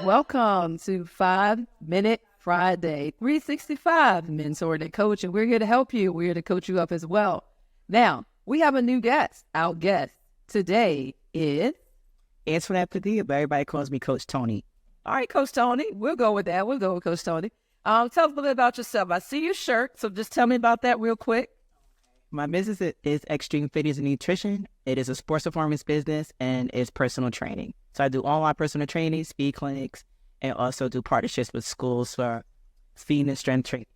Welcome to 5 Minute Friday, 365 Mentoring and Coaching. We're here to help you. We're here to coach you up as well. Now, we have a new guest. Our guest today is... Answer that for you, but everybody calls me Coach Toni. All right, Coach Toni. We'll go with that. We'll go with Coach Toni. Tell us a little bit about yourself. I see your shirt, so just tell me about that real quick. My business is Extreme Fitness and Nutrition. It is a sports performance business and it's personal training. So I do online personal training, speed clinics, and also do partnerships with schools for speed and strength training.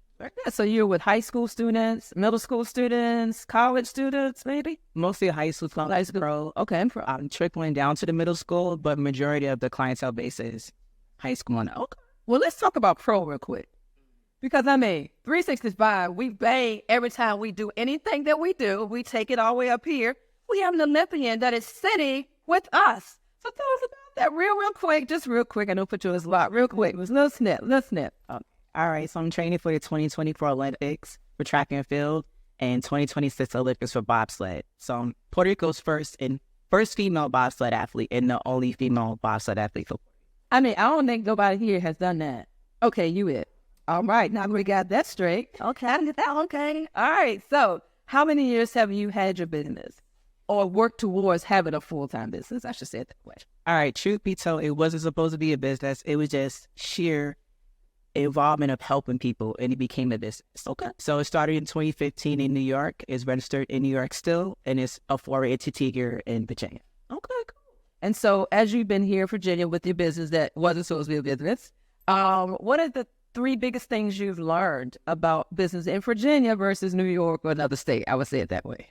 So you're with high school students, middle school students, college students, maybe? Mostly high school, High school. pro. Okay. I'm trickling down to the middle school, but majority of the clientele base is high school and up. Okay. Well, let's talk about pro real quick. Because, 365, we bang every time we do anything that we do. We take it all the way up here. We have an Olympian that is sitting with us. So tell us about that real quick. Just real quick. I know put you on the spot. Real quick. It was a little snip. All right, so I'm training for the 2024 Olympics for track and field and 2026 Olympics for bobsled. So I'm Puerto Rico's first female bobsled athlete and the only female bobsled athlete. I don't think nobody here has done that. Okay, you it. All right, now we got that straight. Okay. All right, so how many years have you had your business or worked towards having a full-time business? I should say it that way. All right, truth be told, it wasn't supposed to be a business. It was just sheer involvement of helping people, and it became a business. Okay. So it started in 2015 in New York. It's registered in New York still, and it's a foreign entity here in Virginia. Okay, cool. And so as you've been here in Virginia with your business that wasn't supposed to be a business, what are the 3 biggest things you've learned about business in Virginia versus New York or another state? I would say it that way.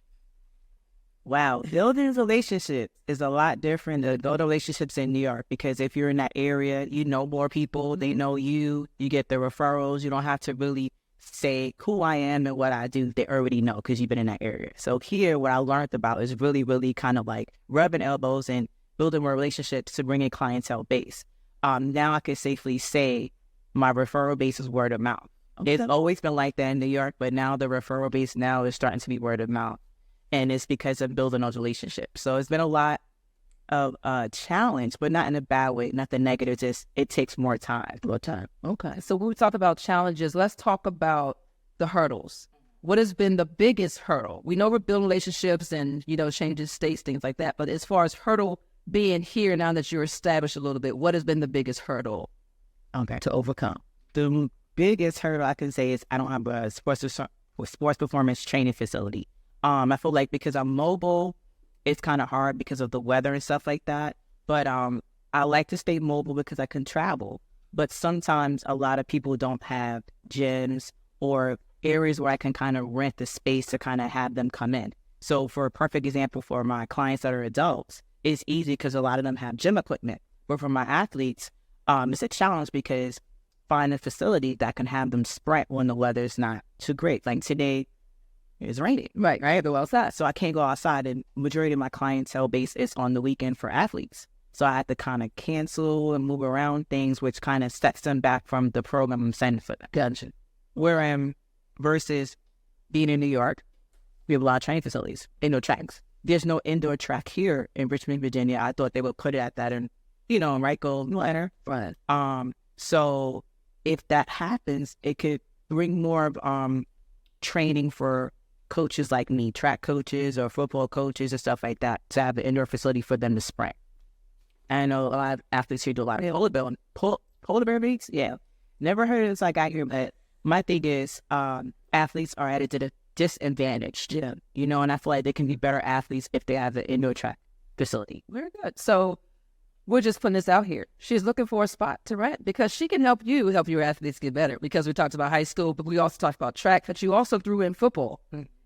Wow, building relationships is a lot different than building relationships in New York, because if you're in that area, you know more people, they know you get the referrals. You don't have to really say who I am and what I do. They already know because you've been in that area. So here, what I learned about is really, really kind of like rubbing elbows and building more relationships to bring in clientele base. Now I can safely say my referral base is word of mouth. Okay. It's always been like that in New York, but now the referral base now is starting to be word of mouth. And it's because of building those relationships. So it's been a lot of challenge, but not in a bad way, nothing negative, just it takes more time. Okay. So when we talk about challenges, let's talk about the hurdles. What has been the biggest hurdle? We know we're building relationships and, changing states, things like that. But as far as hurdle being here now that you're established a little bit, what has been the biggest hurdle to overcome? The biggest hurdle I can say is I don't have a sports performance training facility. I feel like because I'm mobile, it's kind of hard because of the weather and stuff like that. But I like to stay mobile because I can travel. But sometimes a lot of people don't have gyms or areas where I can kind of rent the space to kind of have them come in. So for a perfect example, for my clients that are adults, it's easy because a lot of them have gym equipment. But for my athletes, it's a challenge because finding a facility that can have them sprint when the weather's not too great. Like today, it's raining. Right. Go outside. So I can't go outside, and majority of my clientele base is on the weekend for athletes. So I have to kind of cancel and move around things, which kind of sets them back from the program I'm sending for them. Gotcha. Where I'm versus being in New York, we have a lot of training facilities, indoor tracks. There's no indoor track here in Richmond, Virginia. I thought they would put it at that in Rico, Atlanta. Right. So if that happens, it could bring more of training for coaches like me, track coaches or football coaches and stuff like that, to have an indoor facility for them to sprint. I know a lot of athletes here do a lot of polar bear meets. Yeah, never heard of this like out here, but my thing is athletes are at a disadvantage. Yeah, and I feel like they can be better athletes if they have an indoor track facility. Very good. So we're just putting this out here. She's looking for a spot to rent because she can help your athletes get better, because we talked about high school, but we also talked about track, but you also threw in football.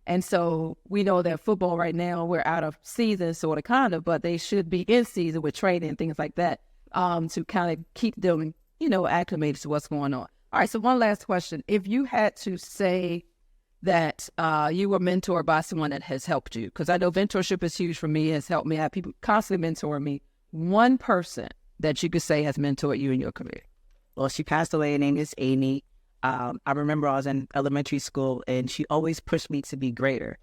And so we know that football right now, we're out of season, sort of, but they should be in season with training and things like that to kind of keep them, acclimated to what's going on. All right, so one last question. If you had to say that you were mentored by someone that has helped you, because I know mentorship is huge for me, has helped me, I have people constantly mentor me, one person that you could say has mentored you in your career? Well, she passed away. Her name is Amy. I remember I was in elementary school and she always pushed me to be greater.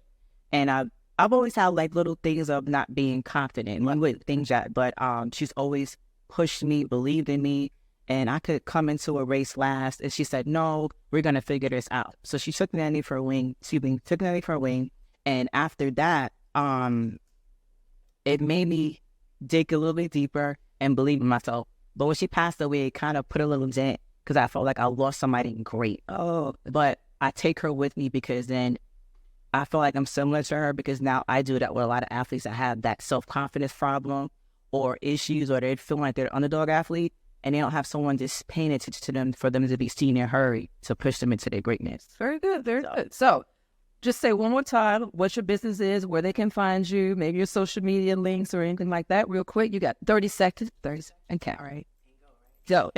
And I've always had like little things of not being confident. One with things that, but she's always pushed me, believed in me, and I could come into a race last. And she said, "No, we're gonna figure this out." So she took me underneath her wing. She took me underneath her wing, and after that, it made me dig a little bit deeper and believe in myself. But when she passed away, it kind of put a little dent because I felt like I lost somebody great. Oh, but I take her with me because then I feel like I'm similar to her because now I do that with a lot of athletes that have that self-confidence problem or issues, or they feel like they're an underdog athlete and they don't have someone just paying attention to them for them to be seen in a hurry to push them into their greatness. Very good, very good. So just say one more time what your business is, where they can find you, maybe your social media links or anything like that real quick. You got 30 seconds, 30 seconds. Okay. All right. Go.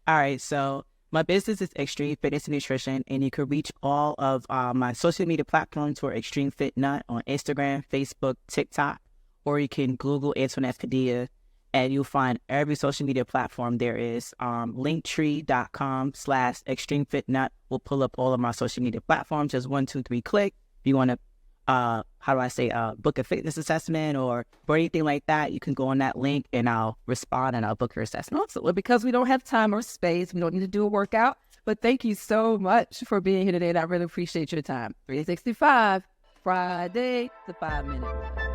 All right, so my business is Extreme Fitness and Nutrition, and you can reach all of my social media platforms for Extreme Fit Nut on Instagram, Facebook, TikTok, or you can Google Antoinette Padilla, and you'll find every social media platform there is. Linktree.com/Extreme Fit Nut will pull up all of my social media platforms. Just 1, 2, 3 click. If you want to, book a fitness assessment or anything like that, you can go on that link and I'll respond and I'll book your assessment. Awesome. Well, because we don't have time or space, we don't need to do a workout. But thank you so much for being here today, and I really appreciate your time. 365, Friday, the 5-minute one.